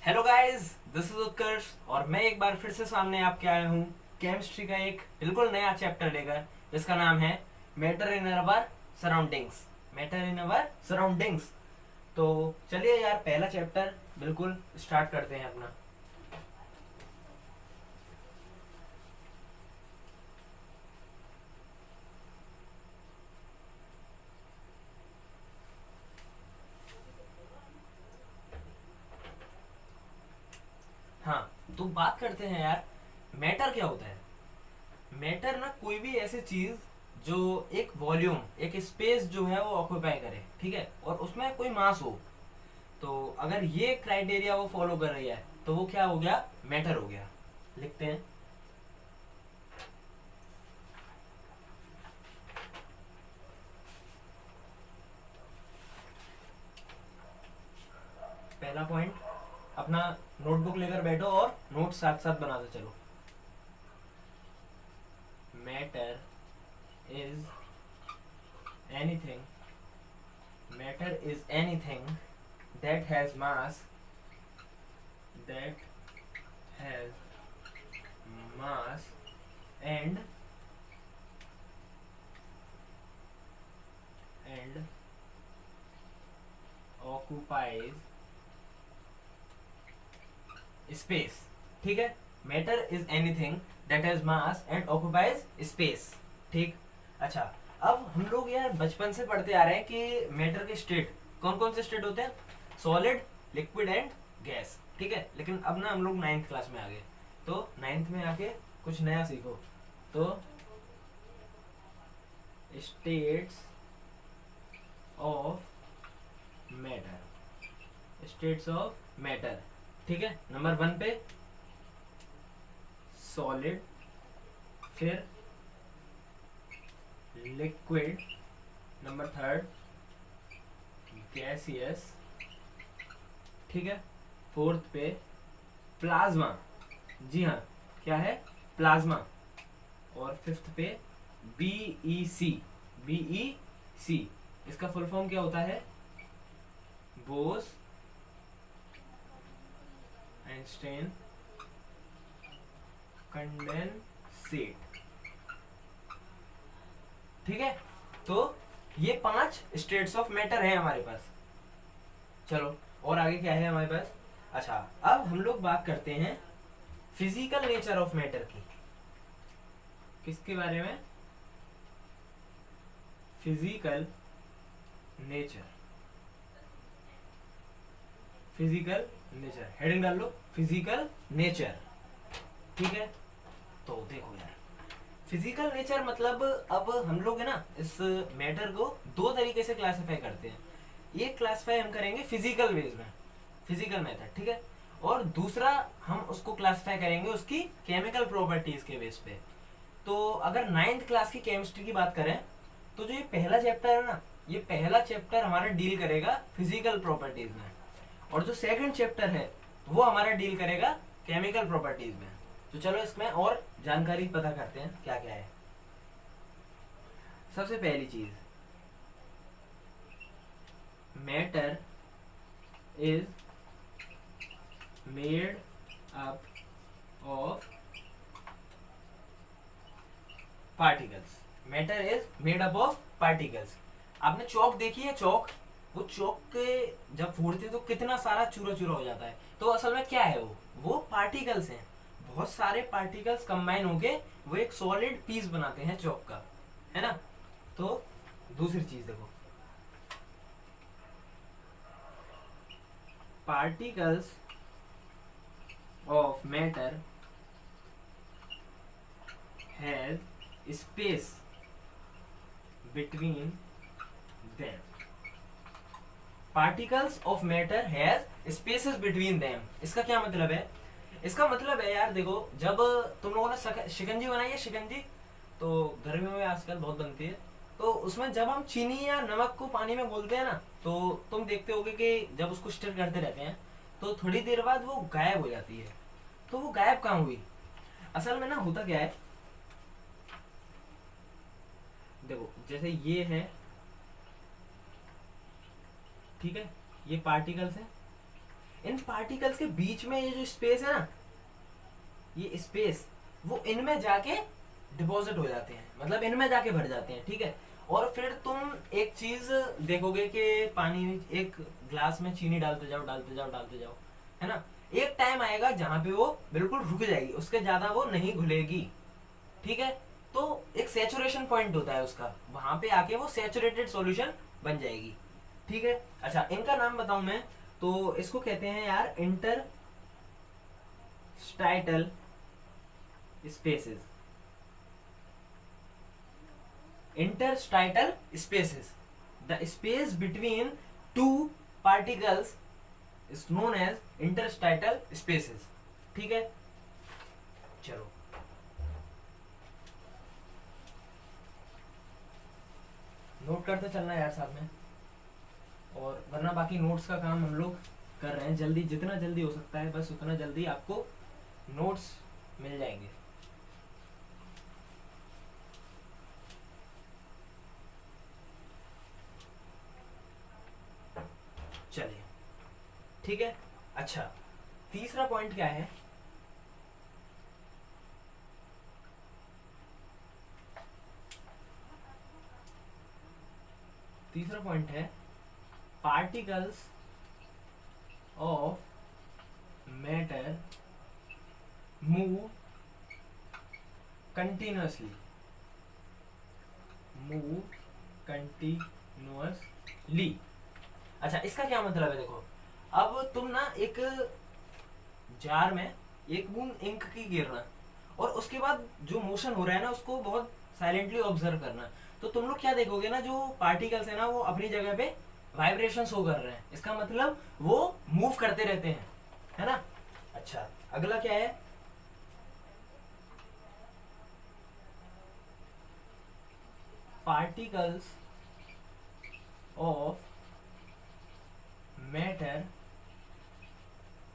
Hello guys, this is उत्कर्ष और मैं एक बार फिर से सामने आपके आया हूँ केमिस्ट्री का एक बिल्कुल नया चैप्टर लेकर, जिसका नाम है matter in our surroundings. Matter in our surroundings. तो चलिए यार, पहला चैप्टर बिल्कुल स्टार्ट करते हैं अपना। हाँ, तो बात करते हैं यार, मैटर क्या होता है। मैटर ना कोई भी ऐसी चीज जो एक वॉल्यूम, एक स्पेस जो है वो ऑक्यूपाई करे, ठीक है, और उसमें कोई मास हो। तो अगर ये क्राइटेरिया वो फॉलो कर रही है तो वो क्या हो गया, मैटर हो गया। लिखते हैं। पहला पॉइंट, अपना नोटबुक लेकर बैठो और नोट साथ साथ बनाते चलो। Matter is anything, matter is anything that has mass, that has mass and occupies space. ठीक है, matter is anything that has mass and occupies space. ठीक। अच्छा, अब हम लोग यार बचपन से पढ़ते आ रहे हैं कि मैटर के स्टेट कौन कौन से स्टेट होते हैं, सॉलिड, लिक्विड एंड गैस। ठीक है, लेकिन अब ना हम लोग नाइन्थ क्लास में आ गए, तो नाइन्थ में आके कुछ नया सीखो। तो states of matter, states of matter. ठीक है, नंबर वन पे सॉलिड, फिर लिक्विड, नंबर थर्ड गैसियस, ठीक है, फोर्थ पे प्लाज्मा। जी हाँ, क्या है, प्लाज्मा। और फिफ्थ पे बीई सी, बीई सी, इसका फुल फॉर्म क्या होता है, बोस आइंस्टाइन कंडेंसेट। ठीक है, तो ये 5 स्टेट्स ऑफ मैटर है हमारे पास। चलो, और आगे क्या है हमारे पास। अच्छा, अब हम लोग बात करते हैं फिजिकल नेचर ऑफ मैटर की। किसके बारे में, physical nature, physical nature, heading डाल लो, फिजिकल नेचर। ठीक है, तो देखो यार, फिजिकल नेचर मतलब अब हम लोग है ना इस मैटर को दो तरीके से क्लासिफाई करते हैं। एक क्लासिफाई हम करेंगे फिजिकल वेज में, फिजिकल मेथड, ठीक है, और दूसरा हम उसको क्लासिफाई करेंगे उसकी केमिकल प्रॉपर्टीज के बेस पे। तो अगर नाइन्थ क्लास की केमिस्ट्री की बात करें तो जो ये पहला चैप्टर है ना, ये पहला चैप्टर हमारा डील करेगा फिजिकल प्रॉपर्टीज में, और जो सेकंड चैप्टर है वो हमारा डील करेगा केमिकल प्रॉपर्टीज में। तो चलो इसमें और जानकारी पता करते हैं क्या क्या है। सबसे पहली चीज, matter is made up of particles. Matter is made up of particles. आपने चौक देखी है, चौक, वो चौक के जब फोड़ते तो कितना सारा चूरा चूरा हो जाता है, तो असल में क्या है, वो पार्टिकल्स हैं। बहुत सारे पार्टिकल्स कंबाइन होके वो एक सॉलिड पीस बनाते हैं चौक का, है ना। तो दूसरी चीज देखो, particles of matter has space between them. Particles of matter has spaces between them, इसका क्या मतलब है, इसका मतलब है यार देखो, जब तुम लोगों ने शिकंजी बनाई है, शिकंजी तो गर्मियों में आजकल बहुत बनती है, तो उसमें जब हम चीनी या नमक को पानी में घोलते हैं ना, तो तुम देखते होगे कि जब उसको स्टर करते रहते हैं तो थोड़ी देर बाद वो गायब हो जाती है। तो वो गायब कहाँ हुई, असल में ना होता क्या है, देखो जैसे ये है, ठीक है, ये पार्टिकल्स है, इन पार्टिकल्स के बीच में ये जो स्पेस है ना, ये स्पेस वो इनमें जाके डिपॉजिट हो जाते हैं, मतलब इनमें जाके भर जाते हैं, ठीक है। और फिर तुम एक चीज देखोगे कि पानी में एक ग्लास में चीनी डालते जाओ डालते जाओ डालते जाओ, है ना, एक टाइम आएगा जहां पे वो बिल्कुल रुक जाएगी, उसके ज्यादा वो नहीं घुलेगी, ठीक है। तो एक सैचुरेशन पॉइंट होता है उसका, वहां पे आके वो सैचुरेटेड सॉल्यूशन बन जाएगी, ठीक है। अच्छा, इनका नाम बताऊं मैं, तो इसको कहते हैं यार इंटरस्टाइटल spaces. Interstitial spaces, the space between two particles is known as interstitial spaces, ठीक है। चलो नोट करते चलना यार साथ में, और वरना बाकी नोट्स का काम हम लोग कर रहे हैं जल्दी, जितना जल्दी हो सकता है बस उतना जल्दी आपको नोट्स मिल जाएंगे। चलिए ठीक है। अच्छा, तीसरा पॉइंट क्या है, तीसरा पॉइंट है particles of matter move continuously, move continuously. अच्छा, इसका क्या मतलब है, देखो अब तुम ना एक जार में एक बूंद इंक की गिरना, और उसके बाद जो मोशन हो रहा है ना उसको बहुत साइलेंटली ऑब्जर्व करना, तो तुम लोग क्या देखोगे ना, जो पार्टिकल्स है ना वो अपनी जगह पे वाइब्रेशन शो कर रहे हैं, इसका मतलब वो मूव करते रहते हैं, है ना। अच्छा, अगला क्या है, particles of matter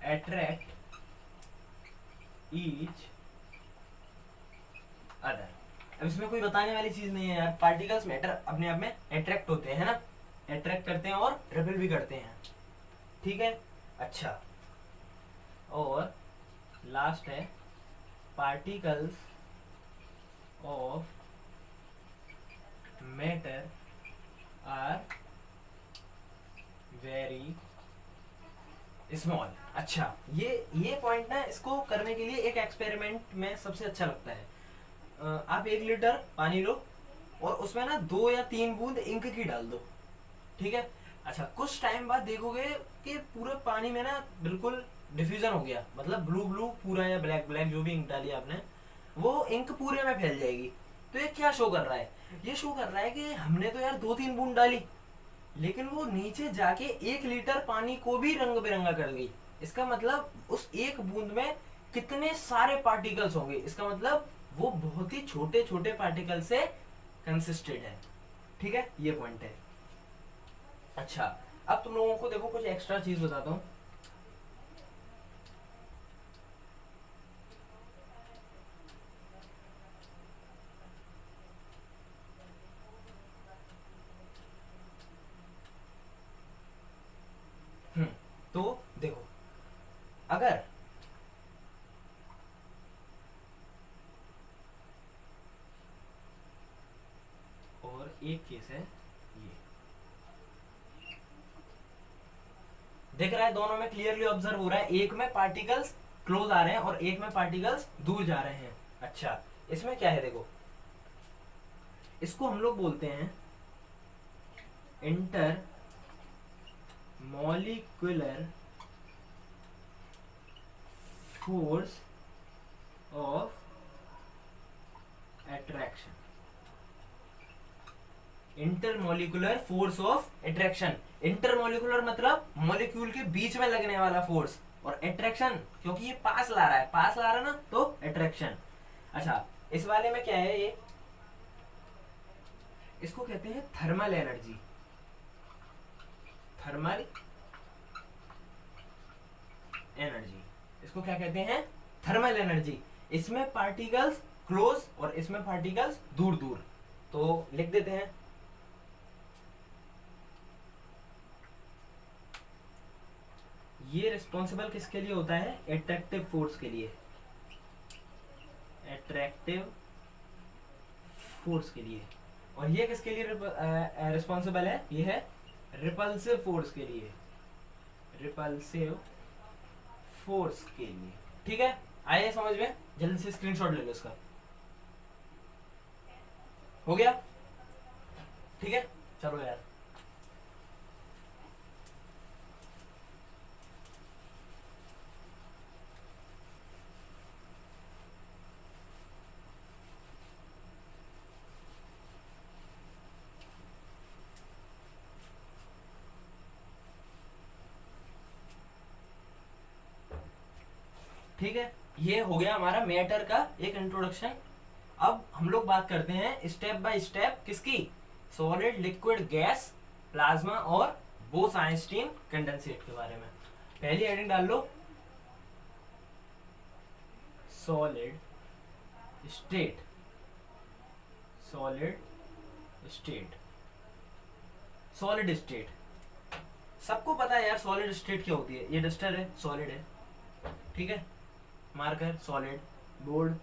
attract each other. अब इसमें कोई बताने वाली चीज नहीं है यार, पार्टिकल्स मैटर अपने आप में अट्रैक्ट होते हैं ना, अट्रैक्ट करते हैं और रिपेल भी करते हैं, ठीक है। अच्छा, और लास्ट है particles of matter are very small. अच्छा, ये पॉइंट ना, इसको करने के लिए एक एक्सपेरिमेंट में सबसे अच्छा लगता है। आप 1 लीटर पानी लो और उसमें ना 2 या 3 बूंद इंक की डाल दो, ठीक है। अच्छा, कुछ टाइम बाद देखोगे कि पूरे पानी में ना बिल्कुल डिफ्यूजन हो गया, मतलब ब्लू ब्लू पूरा या ब्लैक ब्लैक जो भी इंक डाली आपने, वो इंक पूरे में फैल जाएगी। तो ये क्या शो कर रहा है, ये शो कर रहा है कि हमने तो यार 2-3 बूंद डाली, लेकिन वो नीचे जाके 1 लीटर पानी को भी रंग बिरंगा कर गई। इसका मतलब उस एक बूंद में कितने सारे पार्टिकल्स होंगे, इसका मतलब वो बहुत ही छोटे छोटे पार्टिकल से कंसिस्टेड है, ठीक है, ये पॉइंट है। अच्छा, अब तुम लोगों को देखो कुछ एक्स्ट्रा चीज बताता हूँ। तो देखो, अगर और एक केस है, ये देख रहा है, दोनों में क्लियरली ऑब्जर्व हो रहा है, एक में पार्टिकल्स क्लोज आ रहे हैं और एक में पार्टिकल्स दूर जा रहे हैं। अच्छा, इसमें क्या है, देखो इसको हम लोग बोलते हैं inter molecular force of attraction. Intermolecular force of attraction, intermolecular मतलब मॉलिक्यूल के बीच में लगने वाला फोर्स, और अट्रैक्शन क्योंकि ये पास ला रहा है, पास ला रहा है ना, तो अट्रैक्शन। अच्छा, इस वाले में क्या है, ये इसको कहते हैं थर्मल एनर्जी, थर्मल एनर्जी, इसको क्या कहते हैं, थर्मल एनर्जी। इसमें पार्टिकल्स क्लोज और इसमें पार्टिकल्स दूर दूर, तो लिख देते हैं ये रिस्पॉन्सिबल किसके लिए होता है? एट्रैक्टिव फोर्स के लिए, एट्रैक्टिव फोर्स के लिए। और ये किसके लिए रिस्पॉन्सिबल है? ये है रिपल्सिव फोर्स के लिए, रिपल्सिव फोर्स के लिए। ठीक है, आइए समझ में, जल्दी से स्क्रीनशॉट ले लो इसका। हो गया? ठीक है, चलो यार। ठीक है, ये हो गया हमारा मैटर का एक इंट्रोडक्शन। अब हम लोग बात करते हैं स्टेप बाय स्टेप किसकी? सॉलिड, लिक्विड, गैस, प्लाज्मा और बोस-आइंस्टीन कंडेंसेट के बारे में। पहली हेडिंग डाल लो, solid state, solid state, solid state. सबको पता है यार सॉलिड स्टेट क्या होती है। ये डस्टर है, सॉलिड है, ठीक है, मार्कर सॉलिड, बोर्ड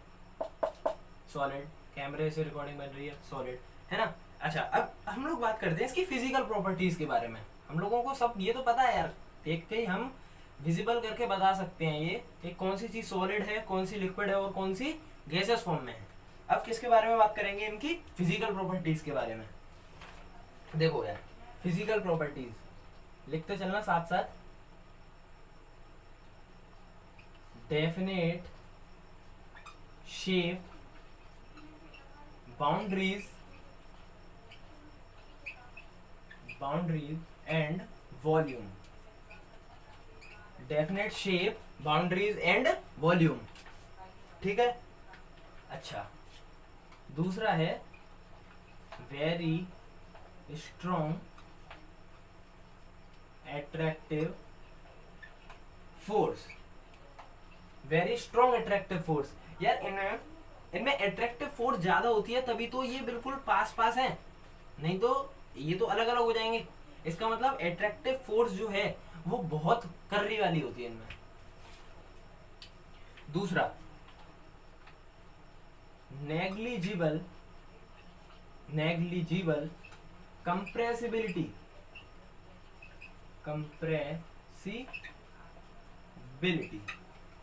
सॉलिड, कैमरे से रिकॉर्डिंग बन रही है सॉलिड, है ना। अच्छा, अब हम लोग बात करते हैं इसकी फिजिकल प्रॉपर्टीज के बारे में। हम लोगों को सब ये तो पता है यार, देख के ही हम विजिबल करके बता सकते हैं ये कि कौन सी चीज सॉलिड है, कौन सी लिक्विड है और कौन सी गैसेस फॉर्म में है। अब किसके बारे में बात करेंगे? इनकी फिजिकल प्रॉपर्टीज के बारे में। देखो यार, फिजिकल प्रॉपर्टीज लिखते चलना साथ साथ। Definite shape, boundaries and volume, definite shape, boundaries and volume. ठीक है, अच्छा, दूसरा है very strong attractive force, very strong attractive force. यार इनमें एट्रैक्टिव फोर्स ज्यादा होती है, तभी तो ये बिल्कुल पास पास है, नहीं तो ये तो अलग अलग हो जाएंगे। इसका मतलब एट्रैक्टिव फोर्स जो है वो बहुत कर्री वाली होती है इनमें। दूसरा, नेग्लिजिबल कंप्रेसिबिलिटी,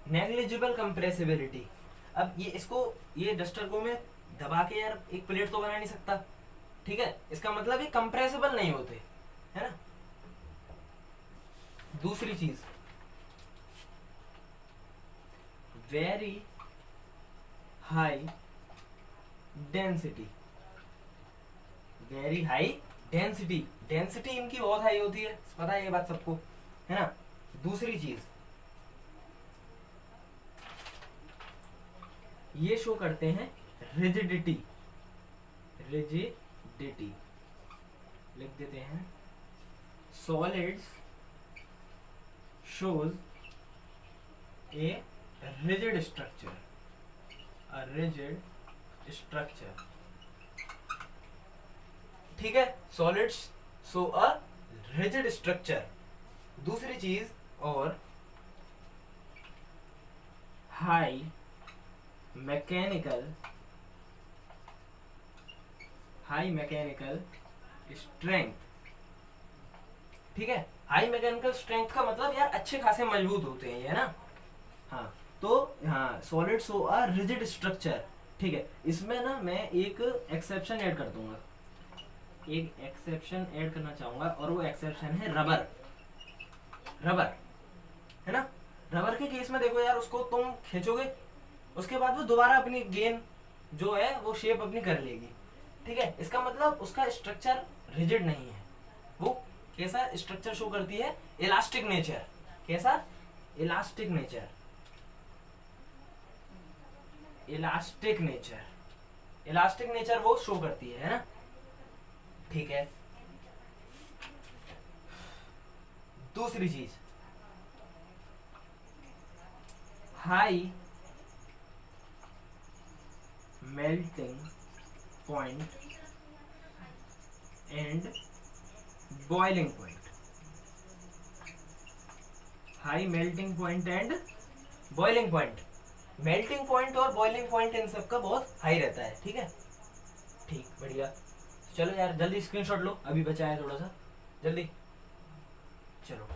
नेग्लिजिबल कंप्रेसिबिलिटी। अब ये डस्टर को मैं दबा के यार एक प्लेट तो बना नहीं सकता, ठीक है, इसका मतलब ये कंप्रेसिबल नहीं होते, है ना। दूसरी चीज, very high density, very high density, density इनकी बहुत हाई होती है, पता है ये बात सबको, है ना। दूसरी चीज, ये शो करते हैं रिजिडिटी, लिख देते हैं solids shows a rigid structure, ठीक है, solids show a rigid structure. दूसरी चीज, और हाई मैकेनिकल स्ट्रेंथ, ठीक है। हाई मैकेनिकल स्ट्रेंथ का मतलब यार अच्छे खासे मजबूत होते हैं ये, है ना। हाँ, तो हाँ, solid show a rigid structure, ठीक है। इसमें ना मैं एक एक्सेप्शन ऐड कर दूंगा, एक एक्सेप्शन ऐड करना चाहूंगा, और वो एक्सेप्शन है रबर, है ना। रबर के केस में देखो यार, उसको तुम खींचोगे, उसके बाद वो दोबारा अपनी गेन जो है वो शेप अपनी कर लेगी, ठीक है। इसका मतलब उसका स्ट्रक्चर रिजिड नहीं है, वो कैसा स्ट्रक्चर शो करती है? Elastic nature. कैसा? इलास्टिक नेचर वो शो करती है ना, ठीक है। दूसरी चीज, high melting point and boiling point, high melting point and boiling point. Melting point और बॉइलिंग पॉइंट इन सब का बहुत हाई रहता है, ठीक है। ठीक, बढ़िया। चलो यार जल्दी स्क्रीनशॉट लो, अभी बचा है थोड़ा सा, जल्दी चलो।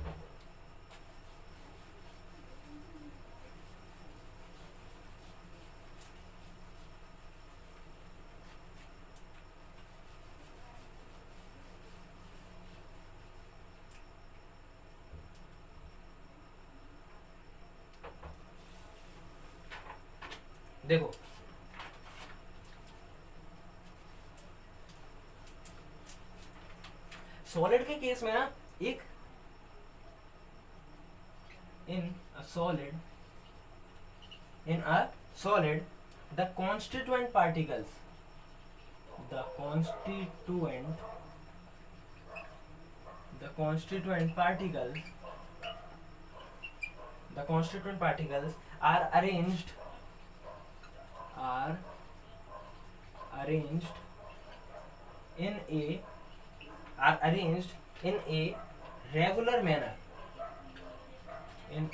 देखो सॉलिड के केस में ना, एक in a solid the constituent particles the constituent particles are arranged in a regular manner in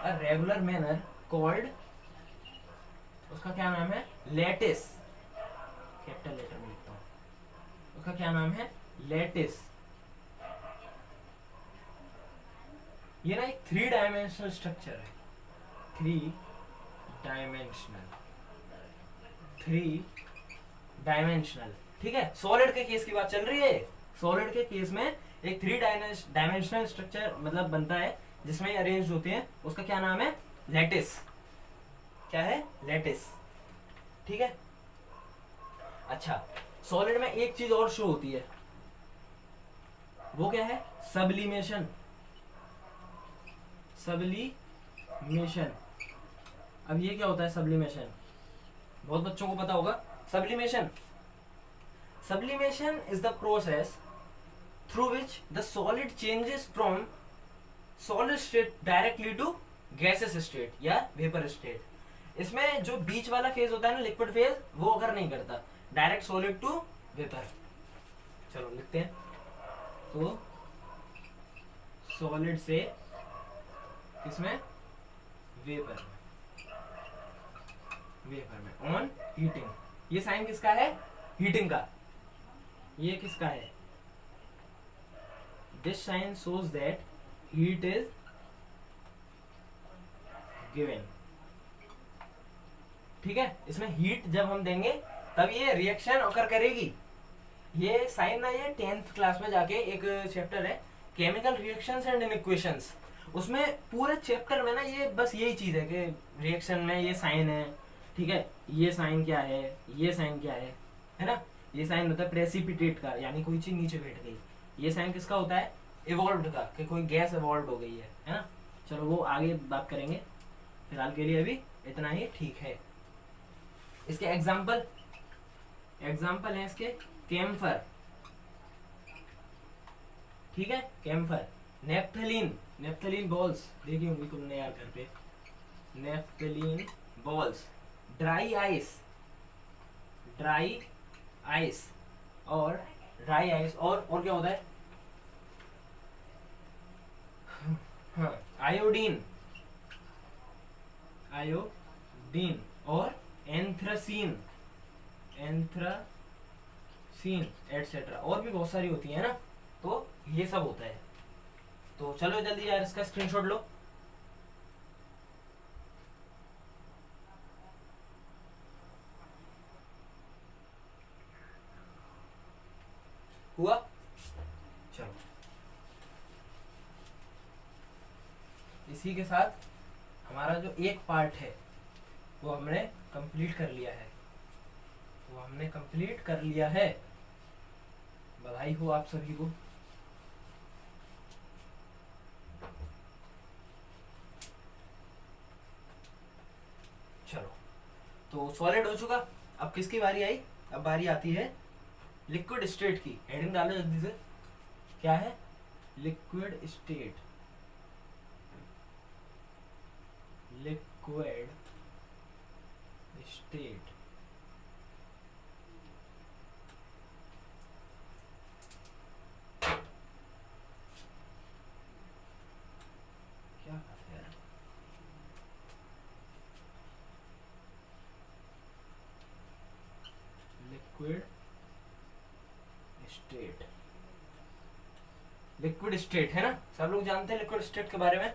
a regular manner called, उसका क्या नाम है, लैटिस। कैपिटल लेटर में लिखता हूँ, उसका क्या नाम है, लैटिस। ये ना एक 3 डायमेंशनल स्ट्रक्चर है, 3 डायमेंशनल, ठीक है। सॉलिड के केस की बात चल रही है। सॉलिड के केस में एक 3 डायमेंशनल स्ट्रक्चर मतलब बनता है जिसमें अरेंज होते हैं, उसका क्या नाम है, लैटिस। क्या है, लैटिस, ठीक है। अच्छा, सॉलिड में एक चीज और शो होती है, वो क्या है, सब्लिमेशन। अब ये क्या होता है सब्लिमेशन, बहुत बच्चों को पता होगा। Sublimation is the process through which the solid changes from solid state directly to gases state या वेपर स्टेट। इसमें जो बीच वाला फेज होता है ना, लिक्विड फेज, वो अगर नहीं करता, डायरेक्ट सॉलिड टू वेपर। चलो लिखते हैं, तो सॉलिड से किसमें, वेपर में ऑन हीटिंग। ये साइन किसका है, हीटिंग का। ये किसका है, this sign shows that heat is given, ठीक है। इसमें हीट जब हम देंगे तब ये रिएक्शन ऑकर करेगी। ये साइन ना, ये 10th क्लास में जाके एक चैप्टर है, केमिकल रिएक्शंस एंड इक्वेशंस, उसमें पूरे चैप्टर में ना ये बस यही चीज है कि रिएक्शन में ये साइन है, ठीक है। ये साइन क्या है, ये साइन क्या है ना। ये साइन होता है प्रेसिपिटेट का, यानी कोई चीज नीचे बैठ गई। ये साइन किसका होता है, इवॉल्व का, कि कोई गैस इवॉल्व हो गई है ना। चलो वो आगे बात करेंगे, फिलहाल के लिए अभी इतना ही ठीक है। इसके एग्जाम्पल है इसके, कैम्फर, ठीक है, कैम्फर। नेफ्थलीन बॉल्स देखी होंगी तुमने यार घर पे, नेफ्थलीन बॉल्स। ड्राई आइस और क्या होता है, हाँ, आयोडीन और एंथ्रासीन एटसेट्रा, और भी बहुत सारी होती है ना। तो ये सब होता है। तो चलो जल्दी यार इसका स्क्रीनशॉट लो। हुआ, चलो इसी के साथ हमारा जो एक पार्ट है वो हमने कंप्लीट कर लिया है। बधाई हो आप सभी को। चलो, तो सॉलिड हो चुका। अब किसकी बारी आई, अब बारी आती है लिक्विड स्टेट की। हेडिंग डालो जल्दी से, क्या है, liquid state. State, liquid state है ना, सब लोग जानते हैं लिक्विड स्टेट के बारे में।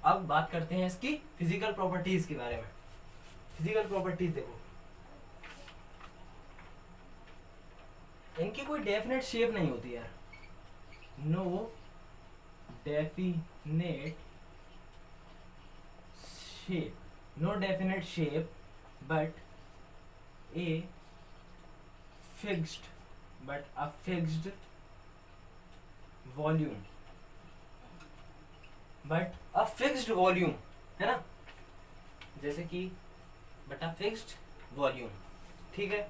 अब बात करते हैं इसकी फिजिकल प्रॉपर्टीज के बारे में। फिजिकल प्रॉपर्टीज देखो, इनकी कोई डेफिनेट शेप नहीं होती यार, no definite shape, no definite shape but a fixed volume, but a fixed volume है ना, जैसे कि बटा फिक्स्ड वॉल्यूम। ठीक है,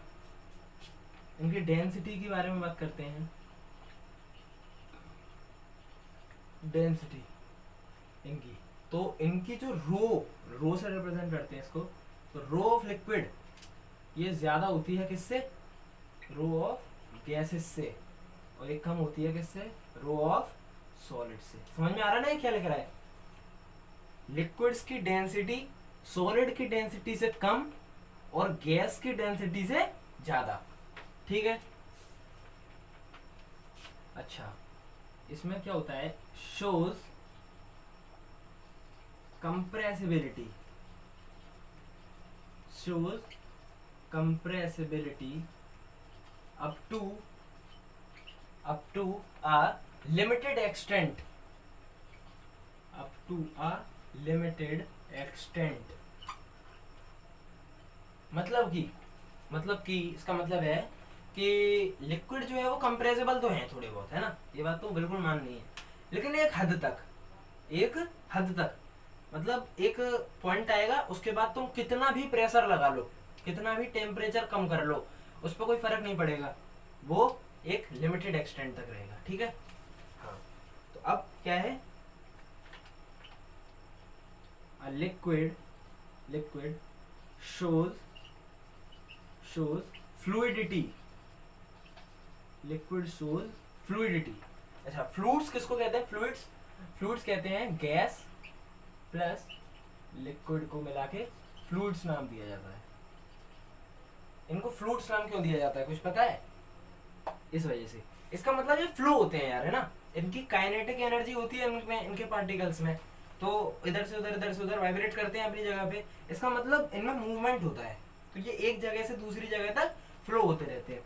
इनकी डेंसिटी के बारे में बात करते हैं। डेंसिटी इनकी, तो इनकी जो रो से रिप्रेजेंट करते हैं इसको, तो रो ऑफ लिक्विड ये ज्यादा होती है किससे, रो ऑफ गैसेस से, और एक कम होती है किससे, रो ऑफ सॉलिड से। समझ में आ रहा है ना ये क्या लिख रहा है, लिक्विड्स की डेंसिटी सॉलिड की डेंसिटी से कम और गैस की डेंसिटी से ज्यादा। ठीक है, अच्छा इसमें क्या होता है, shows compressibility, shows compressibility up to a limited extent, up to a limited extent। मतलब कि इसका मतलब है कि लिक्विड जो है वो कंप्रेसिबल तो है थोड़े बहुत, है ना, ये बात तो बिल्कुल माननी है, लेकिन एक हद तक मतलब एक पॉइंट आएगा, उसके बाद तुम कितना भी प्रेशर लगा लो, कितना भी टेम्परेचर कम कर लो, उस पर कोई फर्क नहीं पड़ेगा, वो एक लिमिटेड एक्सटेंट तक रहेगा। ठीक है, हाँ, तो अब क्या है, liquid shows fluidity, liquid shows fluidity. अच्छा, फ्लूइड्स किसको कहते हैं, फ्लूइड्स कहते हैं गैस प्लस लिक्विड को मिला के फ्लूइड्स नाम दिया जाता है। इनको फ्लूइड्स नाम क्यों दिया जाता है, कुछ पता है, इस वजह से, इसका मतलब ये फ्लो होते हैं यार, है ना, इनकी काइनेटिक एनर्जी होती है इनमें, इनके पार्टिकल्स में, तो इधर से उधर वाइब्रेट करते हैं अपनी जगह पे, इसका मतलब इनमें मूवमेंट होता है, तो ये एक जगह से दूसरी जगह तक फ्लो होते रहते हैं,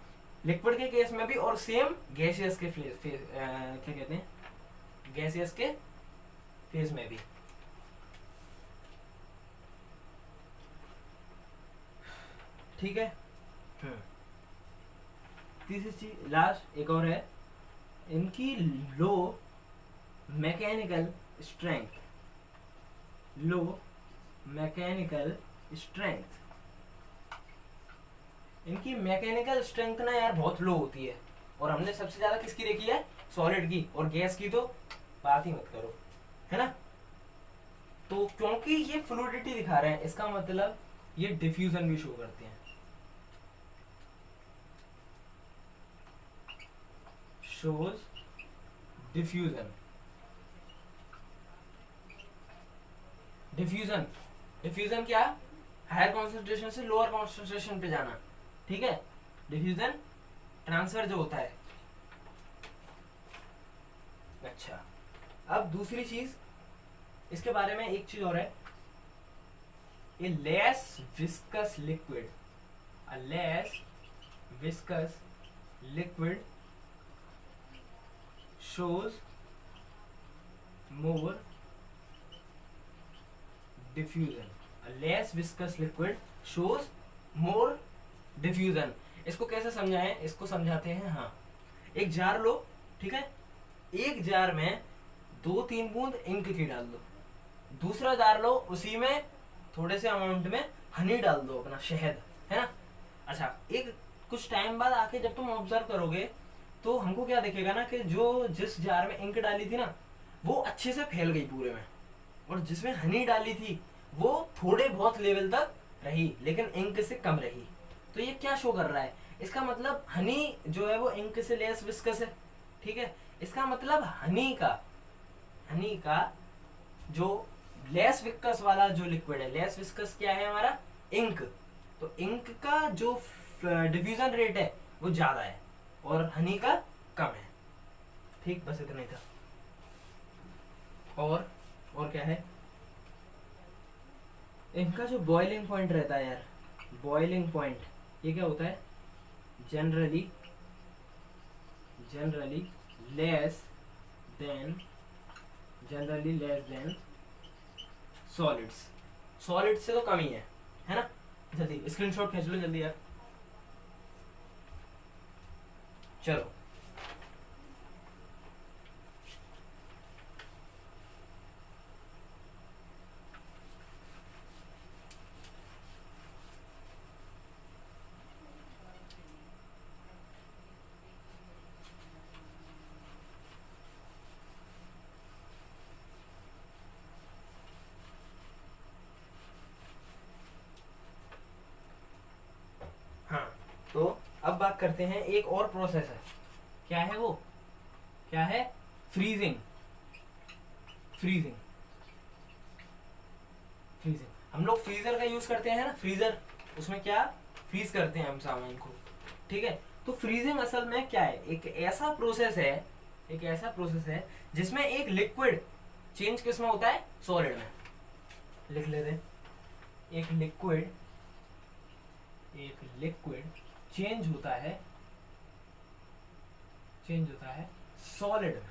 लिक्विड के केस में भी, और सेम गैसियस के क्या कहते हैं, गैसियस के फेज में भी। ठीक है, तीसरी चीज लास्ट एक और है, इनकी लो मैकेनिकल स्ट्रेंथ, इनकी मैकेनिकल स्ट्रेंथ ना यार बहुत लो होती है, और हमने सबसे ज्यादा किसकी देखी है, सॉलिड की, और गैस की तो बात ही मत करो, है ना। तो क्योंकि ये फ्लूइडिटी दिखा रहे हैं, इसका मतलब ये डिफ्यूजन भी शो करते हैं, शोज डिफ्यूजन क्या, हायर कॉन्सेंट्रेशन से लोअर कॉन्सेंट्रेशन पे जाना। ठीक है, डिफ्यूजन ट्रांसफर जो होता है। अच्छा, अब दूसरी चीज इसके बारे में एक चीज और है, a less viscous liquid shows more diffusion, a less viscous liquid shows more diffusion। इसको कैसे समझाएं, इसको समझाते हैं, हाँ, एक जार लो, ठीक है, एक जार में 2-3 बूंद इंक की डाल दो, दूसरा जार लो, उसी में थोड़े से अमाउंट में हनी डाल दो, अपना शहद, है ना। अच्छा, एक कुछ टाइम बाद आके जब तुम ऑब्जर्व करोगे तो हमको क्या दिखेगा ना, कि जो जिस जार में इंक डाली थी ना वो अच्छे से फैल गई पूरे में, और जिसमें हनी डाली थी वो थोड़े बहुत लेवल तक रही, लेकिन इंक से कम रही। तो ये क्या शो कर रहा है, इसका मतलब हनी जो है वो इंक से लेस विस्कस है। ठीक है, इसका मतलब हनी का जो लेस विस्कस वाला जो लिक्विड है, लेस विस्कस क्या है हमारा, इंक, तो इंक का जो डिफ्यूजन रेट है वो ज्यादा है, और हनी का कम है। ठीक, बस इतना ही था। और क्या है, इनका जो बॉइलिंग पॉइंट रहता है यार, बॉइलिंग पॉइंट ये क्या होता है, generally less than solids. Solid से तो कम ही है ना। जल्दी स्क्रीनशॉट खींच लो जल्दी यार। चलो हाँ, तो अब बात करते हैं एक और प्रोसेस है। क्या है वो, क्या है, फ्रीजिंग। हम लोग फ्रीजर का यूज करते हैं ना, फ्रीजर, उसमें क्या फ्रीज करते हैं हम सामान को। ठीक है, तो फ्रीजिंग असल में क्या है, एक ऐसा प्रोसेस है जिसमें एक लिक्विड चेंज किस में होता है, सॉलिड में। लिख लेते हैं, एक लिक्विड चेंज होता है सॉलिड में,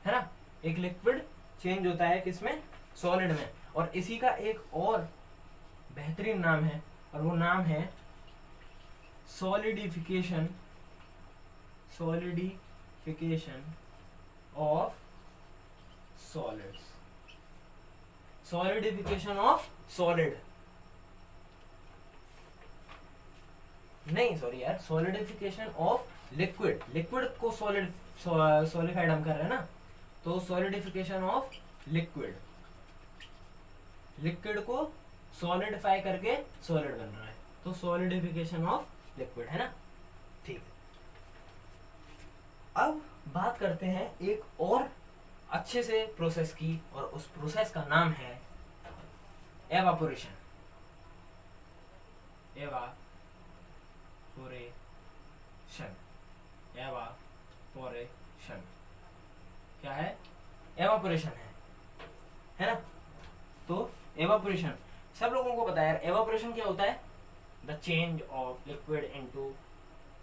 है ना। एक लिक्विड चेंज होता है किसमें, सॉलिड में। और इसी का एक और बेहतरीन नाम है, और वो नाम है solidification of solids. Solidification of solid, नहीं सॉरी यार, सॉलिडिफिकेशन ऑफ लिक्विड। लिक्विड को सॉलिडिफाइड हम कर रहे हैं ना, तो सॉलिडिफिकेशन ऑफ लिक्विड को सॉलिडिफाई करके सॉलिड बन रहा है, तो सॉलिडिफिकेशन ऑफ लिक्विड, है ना। ठीक है, अब बात करते हैं एक और अच्छे से प्रोसेस की, और उस प्रोसेस का नाम है एवापोरेशन। क्या है, एवापोरेशन है ना। तो एवापोरेशन सब लोगों को पता है यार। एवापोरेशन क्या होता है, the change of liquid into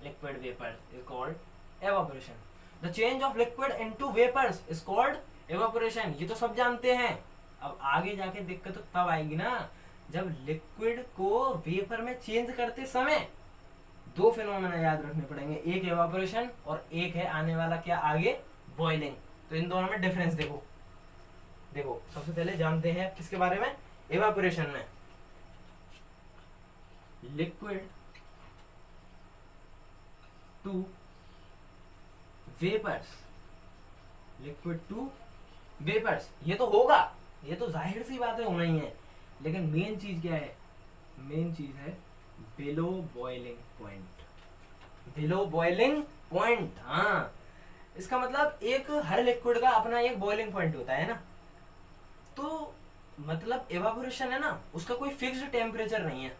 liquid vapour is called evaporation. The change of liquid into vapours is called evaporation. ये तो सब जानते हैं। अब आगे जाके दिक्कत तो तब आएगी ना, जब लिक्विड को वेपर में चेंज करते समय दो फिनोमेना याद रखने पड़ेंगे, एक एवापोरेशन और एक है आने वाला क्या आगे, बॉइलिंग। तो इन दोनों में डिफरेंस देखो सबसे पहले जानते हैं किसके बारे में, एवापोरेशन में। लिक्विड टू वेपर्स, ये तो होगा, ये तो जाहिर सी बात है, होना ही है। लेकिन मेन चीज क्या है, मेन चीज है बिलो बॉइलिंग पॉइंट। हाँ, इसका मतलब एक हर लिक्विड का अपना एक बॉइलिंग पॉइंट होता है ना। तो मतलब एवापोरेशन है ना, उसका कोई फिक्स्ड टेम्परेचर नहीं है।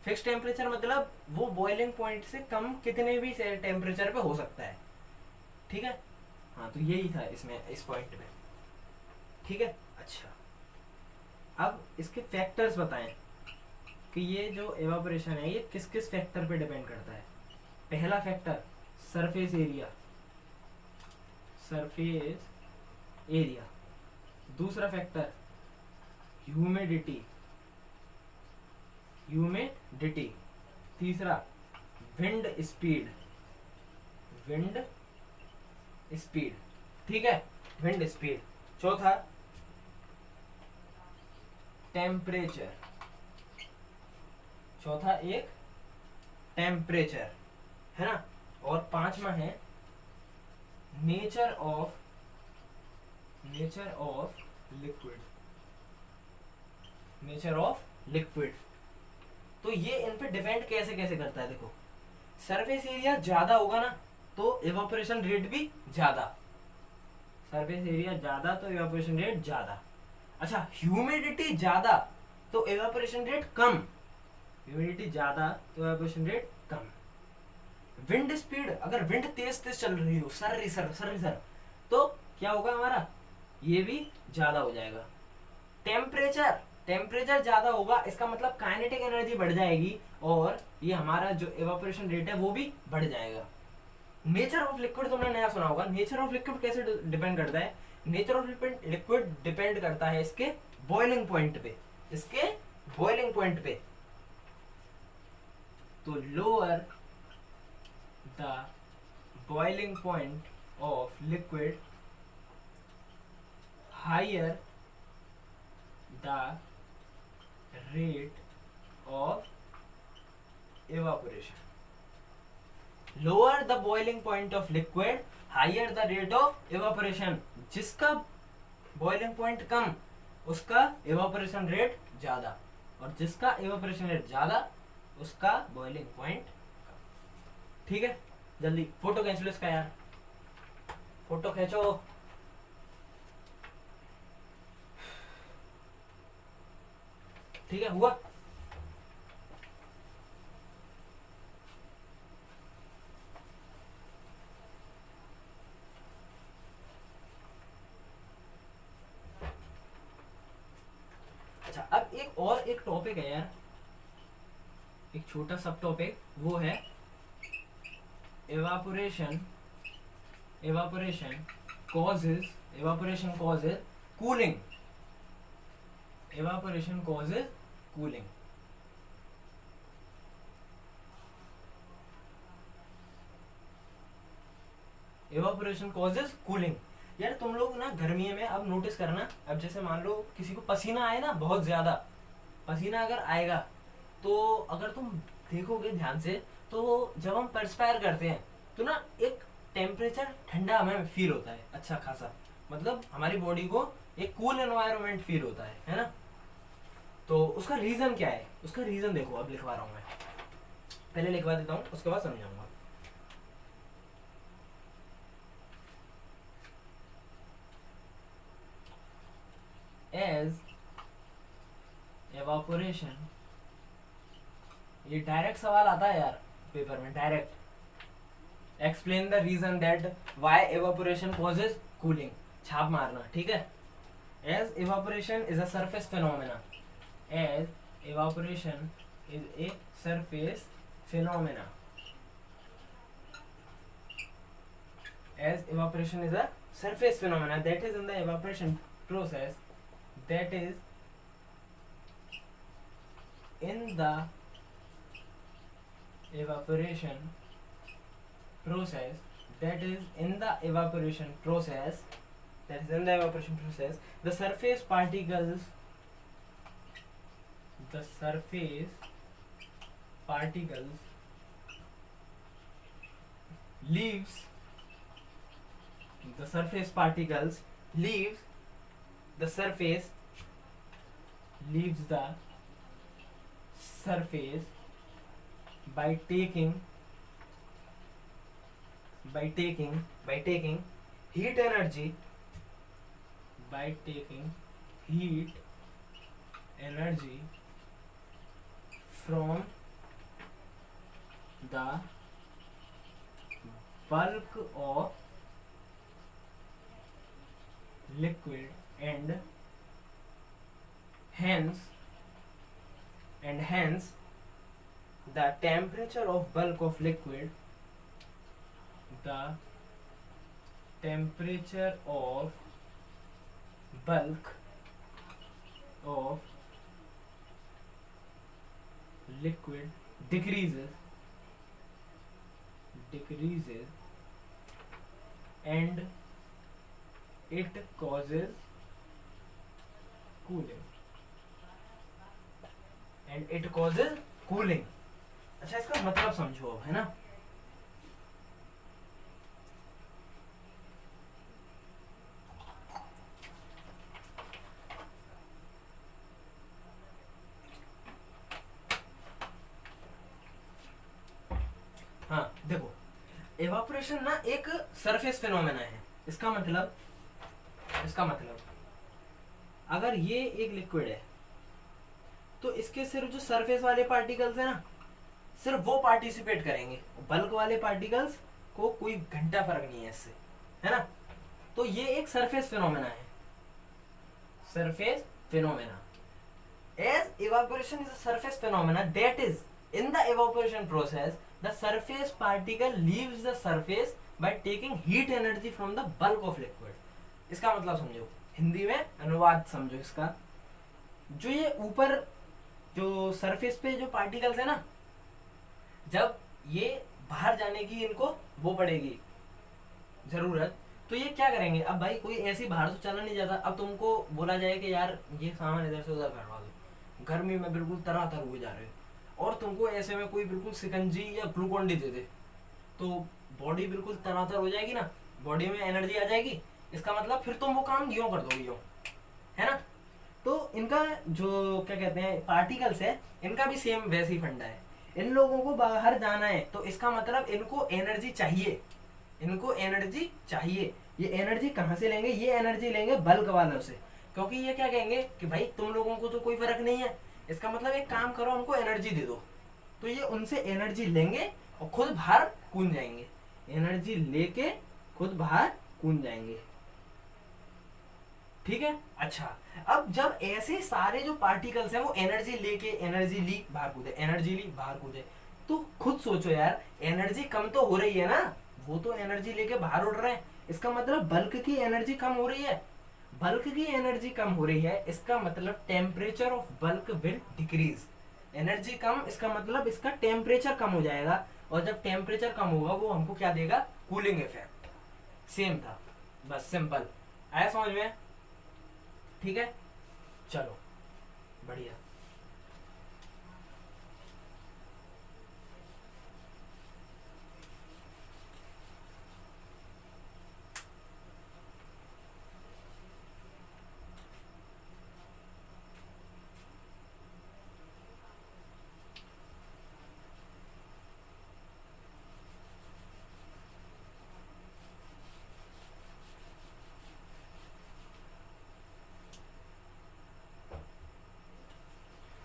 फिक्स्ड टेम्परेचर मतलब वो बॉइलिंग पॉइंट से कम कितने भी टेम्परेचर पे हो सकता है। ठीक है, हाँ, तो यही था इसमें, इस पॉइंट में। ठीक है, अच्छा, अब इसके फैक्टर्स बताएं कि ये जो एवापोरेशन है ये किस किस फैक्टर पे डिपेंड करता है। पहला फैक्टर सरफेस एरिया। दूसरा फैक्टर ह्यूमिडिटी। तीसरा विंड स्पीड। ठीक है, विंड स्पीड। चौथा टेम्परेचर। चौथा एक टेम्परेचर, है ना। और पांचवा है नेचर ऑफ लिक्विड। तो ये इन पे डिपेंड कैसे कैसे करता है, देखो। सरफेस एरिया ज्यादा होगा ना तो इवापोरेशन रेट भी ज्यादा। सरफेस एरिया ज्यादा तो इवापोरेशन रेट ज्यादा। अच्छा, ह्यूमिडिटी ज्यादा तो इवापोरेशन रेट कम। ह्यूमिडिटी ज्यादा तो इवेपोरेशन रेट कम। विंड स्पीड, अगर विंड तेज तेज चल रही हो सर तो क्या होगा हमारा, ये भी ज्यादा हो जाएगा। टेम्परेचर, टेम्परेचर ज्यादा होगा, इसका मतलब काइनेटिक एनर्जी बढ़ जाएगी और ये हमारा जो इवेपोरेशन रेट है वो भी बढ़ जाएगा। नेचर ऑफ लिक्विड तुमने नया सुना होगा। नेचर ऑफ लिक्विड कैसे डिपेंड करता है? नेचर ऑफ लिक्विड डिपेंड करता है इसके बॉइलिंग पॉइंट पे, इसके बॉइलिंग पॉइंट पे। तो lower the boiling point of liquid, higher the rate of evaporation. Lower the boiling point of liquid, higher the rate of evaporation. जिसका boiling point कम उसका evaporation rate ज्यादा, और जिसका evaporation rate ज्यादा उसका boiling point कम। ठीक है, जल्दी फोटो खींच लो इसका यार, फोटो खींचो। ठीक है, हुआ? अच्छा, अब एक टॉपिक है यार, एक छोटा सब टॉपिक, वो है evaporation causes cooling. Evaporation causes cooling. Evaporation causes cooling. यार तुम लोग ना गर्मियों में अब नोटिस करना, अब जैसे मान लो किसी को पसीना आए ना, बहुत ज्यादा पसीना अगर आएगा, तो अगर तुम देखोगे ध्यान से, तो जब हम परस्पायर करते हैं तो ना एक टेम्परेचर ठंडा हमें फील होता है अच्छा खासा, मतलब हमारी बॉडी को एक कूल एनवायरनमेंट फील होता है ना। तो उसका रीजन क्या है? उसका रीजन देखो, अब लिखवा रहा हूं मैं, पहले लिखवा देता हूं उसके बाद समझाऊंगा। एज एवापोरेशन, ये डायरेक्ट सवाल आता है यार पेपर में, direct. Explain the reason that why evaporation causes cooling, छाप मारना, ठीक है। As evaporation is a surface phenomena, as evaporation is a surface phenomena, as evaporation is a surface phenomena that is in the evaporation process, that is in the evaporation process, that is in the evaporation process, that is in the evaporation process, the surface particles leaves the surface particles leaves the surface by taking heat energy, from the bulk of liquid, and hence the temperature of bulk of liquid, decreases and it causes cooling. अच्छा, इसका मतलब समझो अब, है ना। हाँ देखो, evaporation ना एक सरफेस फिनोमेना है। इसका मतलब अगर ये एक लिक्विड है तो इसके सिर्फ जो सरफेस वाले पार्टिकल्स है ना, सिर्फ वो पार्टिसिपेट करेंगे, बल्क वाले पार्टिकल्स को कोई घंटा फर्क नहीं है इससे, है ना। तो ये एक सरफेस फिनोमेना है, surface phenomena. As evaporation is a surface phenomena, that is, in the evaporation process, the surface particle leaves the surface by taking heat energy from the bulk of liquid. इसका मतलब समझो, हिंदी में अनुवाद समझो इसका। जो ये ऊपर जो सरफेस पे जो पार्टिकल्स है ना, जब ये बाहर जाने की इनको वो पड़ेगी जरूरत, तो ये क्या करेंगे, अब भाई कोई ऐसे बाहर से चला नहीं जाता, अब तुमको बोला जाए कि यार ये सामान इधर से उधर करवा दो, गर्मी में बिल्कुल तरह तरह हुए जा रहे हो, और तुमको ऐसे में कोई बिल्कुल सिकंजी या ग्लूकॉन डी दे दे, तो बॉडी बिल्कुल तरह तरह हो जाएगी ना, बॉडी में एनर्जी आ जाएगी। इसका मतलब फिर तुम वो काम यूं कर दोगे, यूं, है ना। तो इनका जो क्या कहते हैं पार्टिकल्स है, इनका भी सेम वैसे ही फंडा है। इन लोगों को बाहर जाना है, तो इसका मतलब इनको एनर्जी चाहिए, इनको एनर्जी चाहिए। ये एनर्जी कहाँ से लेंगे, ये एनर्जी लेंगे बल्क वालों से, क्योंकि ये क्या कहेंगे कि भाई तुम लोगों को तो कोई फर्क नहीं है, इसका मतलब एक काम करो, हमको एनर्जी दे दो। तो ये उनसे एनर्जी लेंगे और खुद बाहर कूद जाएंगे, एनर्जी लेके खुद बाहर कूद जाएंगे, ठीक है। अच्छा, अब जब ऐसे सारे जो पार्टिकल्स हैं वो एनर्जी लेके, एनर्जी ली बाहर कूदे, एनर्जी ली बाहर कूदे, तो खुद सोचो यार, एनर्जी कम तो हो रही है ना, वो तो एनर्जी लेके बाहर उड़ रहे हैं, इसका मतलब बल्क की एनर्जी कम हो रही है, बल्क की एनर्जी कम हो रही है, इसका मतलब temperature of bulk will decrease. Energy कम, इसका मतलब इसका टेम्परेचर कम हो जाएगा, और जब टेम्परेचर कम होगा वो हमको क्या देगा, कूलिंग इफेक्ट। सेम था, बस सिंपल, आया समझ में, ठीक है। चलो बढ़िया।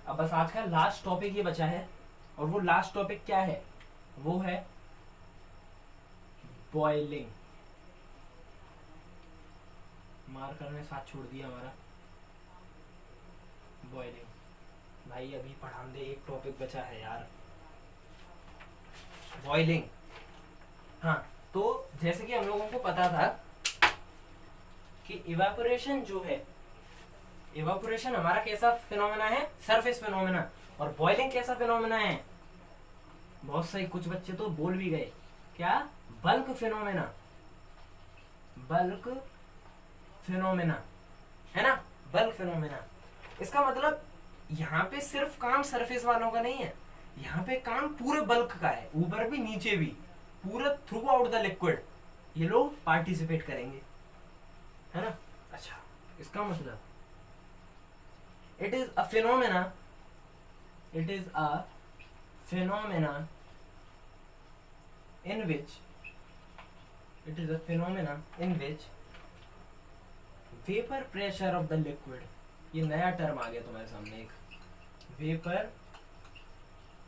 अब बस आज का लास्ट टॉपिक ये बचा है, और वो लास्ट टॉपिक क्या है, वो है बॉइलिंग। मार्कर ने साथ छोड़ दिया हमारा, बॉइलिंग। भाई अभी पढ़ा दे, एक टॉपिक बचा है यार, बॉइलिंग। हाँ, तो जैसे कि हम लोगों को पता था कि इवेपोरेशन जो है, इवेपोरेशन हमारा कैसा फिनोमेना है, सरफेस फिनोमेना, और बॉइलिंग कैसा फिनोमेना है, बहुत सही, कुछ बच्चे तो बोल भी गए, क्या, बल्क फिनोमेना, बल्क फिनोमेना, है ना, बल्क फिनोमेना। इसका मतलब यहाँ पे सिर्फ काम सरफेस वालों का नहीं है, यहाँ पे काम पूरे बल्क का है, ऊपर भी नीचे भी, पूरा थ्रू आउट द लिक्विड ये लोग पार्टिसिपेट करेंगे, है ना। अच्छा, इसका मतलब it is a phenomena, it is a phenomena in which, it is a phenomena in which vapor pressure of the liquid, ये नया टर्म आ गया तुम्हारे सामने एक, vapour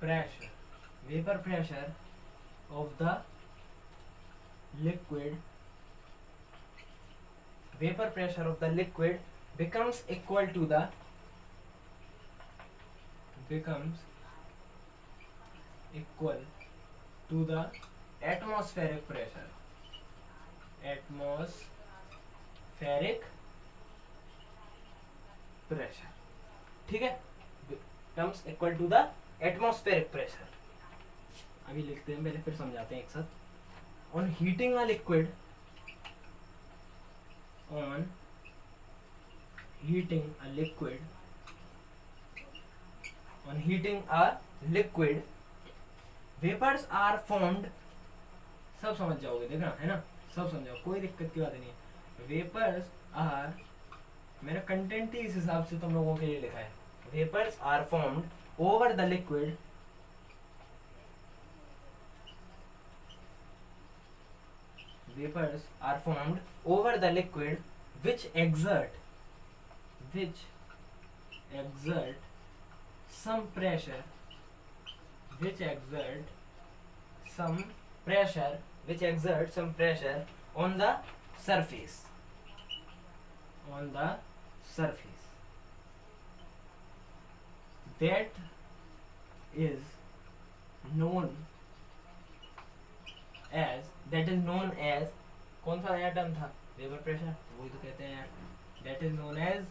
pressure, vapour pressure of the liquid, vapour pressure of the liquid becomes equal to the, becomes equal to the atmospheric pressure, atmospheric pressure, ठीक है, becomes equal to the atmospheric pressure। अभी लिखते हैं, पहले फिर समझाते हैं एक साथ। on heating a liquid, on heating a liquid, on heating a liquid vapors are formed, सब समझ जाओगे, देखना है ना, सब समझाओ, कोई दिक्कत की बात नहीं है। वेपर्स आर, मेरा कंटेंट ही इस हिसाब से तुम लोगों के लिए लिखा है, vapours are formed over the liquid, vapors are formed over the liquid which exert some pressure which exert some pressure which exert some pressure on the surface that is known as कौन सा नया term था? Vapour pressure, वही तो कहते हैं यार. That is known as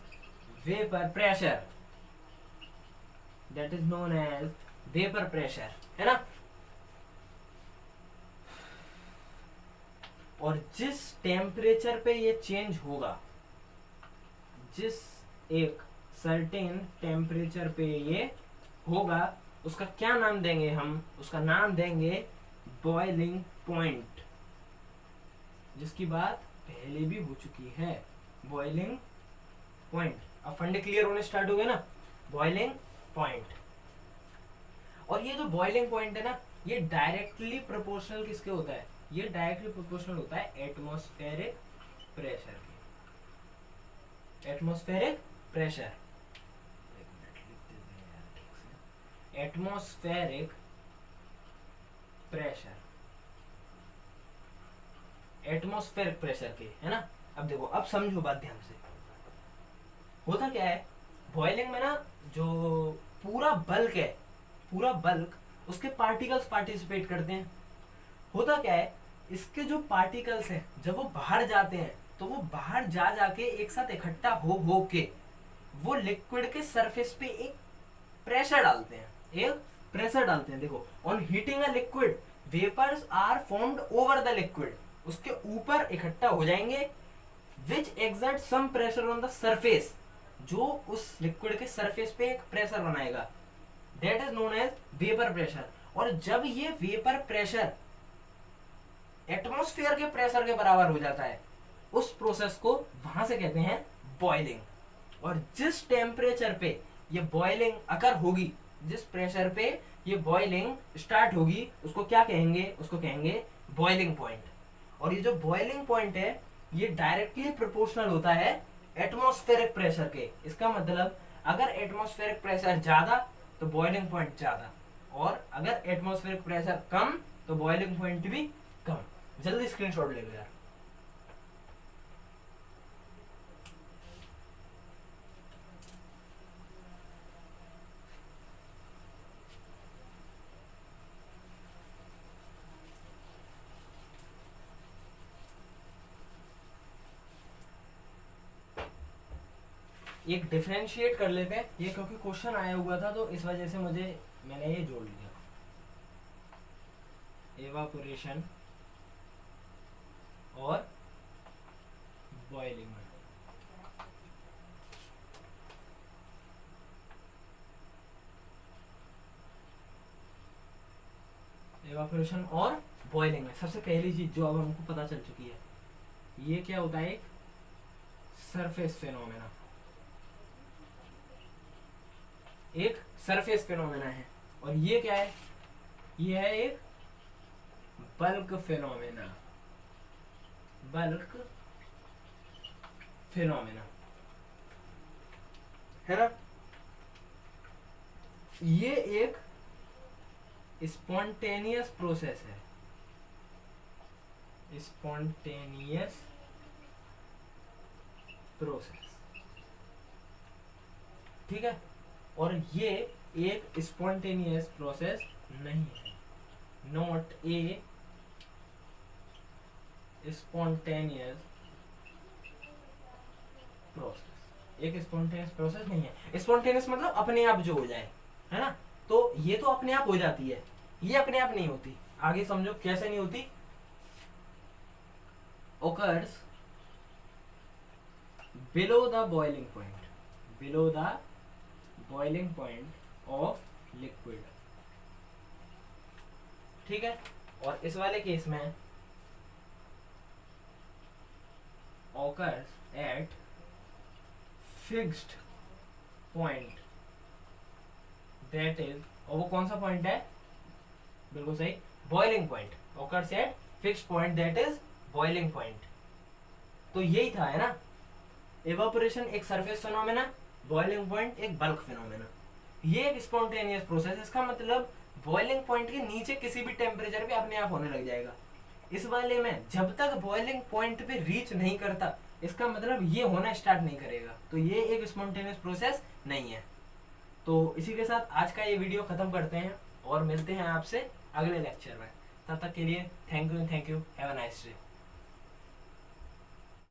vapour pressure, है ना. और जिस टेम्परेचर पे ये चेंज होगा, जिस एक सर्टेन टेम्परेचर पे ये होगा, उसका क्या नाम देंगे हम? उसका नाम देंगे बॉइलिंग पॉइंट, जिसकी बात पहले भी हो चुकी है. Boiling point. अब फंडे क्लियर होने स्टार्ट हो गए ना. Boiling point. और ये जो बॉइलिंग पॉइंट है ना, ये डायरेक्टली प्रोपोर्शनल किसके होता है? ये डायरेक्टली प्रोपोर्शनल होता है एटमॉस्फेरिक प्रेशर के. Atmospheric pressure, atmospheric pressure, atmospheric pressure के, है ना. अब देखो, अब समझो बात ध्यान से. होता क्या है बॉइलिंग में ना, जो पूरा बल्क उसके पार्टिकल्स पार्टिसिपेट करते हैं. होता क्या है, इसके जो पार्टिकल्स हैं, जब वो बाहर जाते हैं तो वो बाहर जाके एक साथ इकट्ठा हो के वो लिक्विड के सरफेस पे एक प्रेशर डालते हैं. देखो, on heating a liquid vapours are formed over the liquid. उसके ऊपर इकट्ठा हो जाएंगे. Which exert some pressure on the surface, जो उस लिक्विड के सरफेस पे एक प्रेशर बनाएगा. That is known as vapour pressure. और जब ये वेपर प्रेशर एटमॉस्फेयर के प्रेशर के बराबर हो जाता है, उस प्रोसेस को वहां से कहते हैं बॉइलिंग. और जिस टेम्परेचर पे ये बॉइलिंग अकर होगी, जिस प्रेशर पे ये बॉइलिंग स्टार्ट होगी, उसको क्या कहेंगे? उसको कहेंगे बॉइलिंग पॉइंट. और ये जो बॉइलिंग पॉइंट है, ये डायरेक्टली प्रोपोर्शनल होता है एटमॉस्फेरिक प्रेशर के. इसका मतलब अगर एटमॉस्फेरिक प्रेशर ज्यादा तो बॉइलिंग पॉइंट ज्यादा, और अगर एटमॉस्फेरिक प्रेशर कम तो बॉइलिंग पॉइंट भी कम. जल्दी स्क्रीनशॉट ले लो यार. एक डिफरेंशिएट कर लेते हैं ये, क्योंकि क्वेश्चन आया हुआ था तो इस वजह से मैंने ये जोड़ लिया. एवापोरेशन और बॉइलिंग. एवापोरेशन और बॉइलिंग में सबसे पहली चीज जो अब हमको पता चल चुकी है, ये क्या होता है? एक सरफेस फेनोमेना. एक सरफेस फेनोमेना है. और ये क्या है? ये है एक बल्क फेनोमेना. है ना. ये एक स्पॉन्टेनियस प्रोसेस है. स्पॉन्टेनियस प्रोसेस, ठीक है. और ये एक स्पॉन्टेनियस प्रोसेस नहीं है. Not a spontaneous process. एक स्पॉन्टेनियस प्रोसेस नहीं है. स्पॉन्टेनियस मतलब अपने आप जो हो जाए, है ना. तो ये तो अपने आप हो जाती है, ये अपने आप नहीं होती. आगे समझो कैसे नहीं होती. occurs below the boiling point of liquid. ठीक है. और इस वाले केस में occurs at fixed point, that is, और वो कौन सा पॉइंट है? बिल्कुल सही, boiling point. occurs at fixed point, that is boiling point. तो यही था, है ना. एवापोरेशन एक सरफेस फिनोमेना, बॉइलिंग पॉइंट एक बल्क फिनोमेना. ये एक स्पॉन्टेनियस प्रोसेस, इसका मतलब बॉइलिंग पॉइंट के नीचे किसी भी टेम्परेचर पे अपने आप होने लग जाएगा। इस वाले में जब तक बॉइलिंग पॉइंट पे रीच नहीं करता, इसका मतलब ये होना स्टार्ट नहीं करेगा, तो ये एक स्पॉन्टेनियस प्रोसेस नहीं है। तो इसी के साथ आज का ये वीडियो खत्म करते हैं और मिलते हैं आपसे अगले लेक्चर में। तब तक के लिए thank you, have a nice day.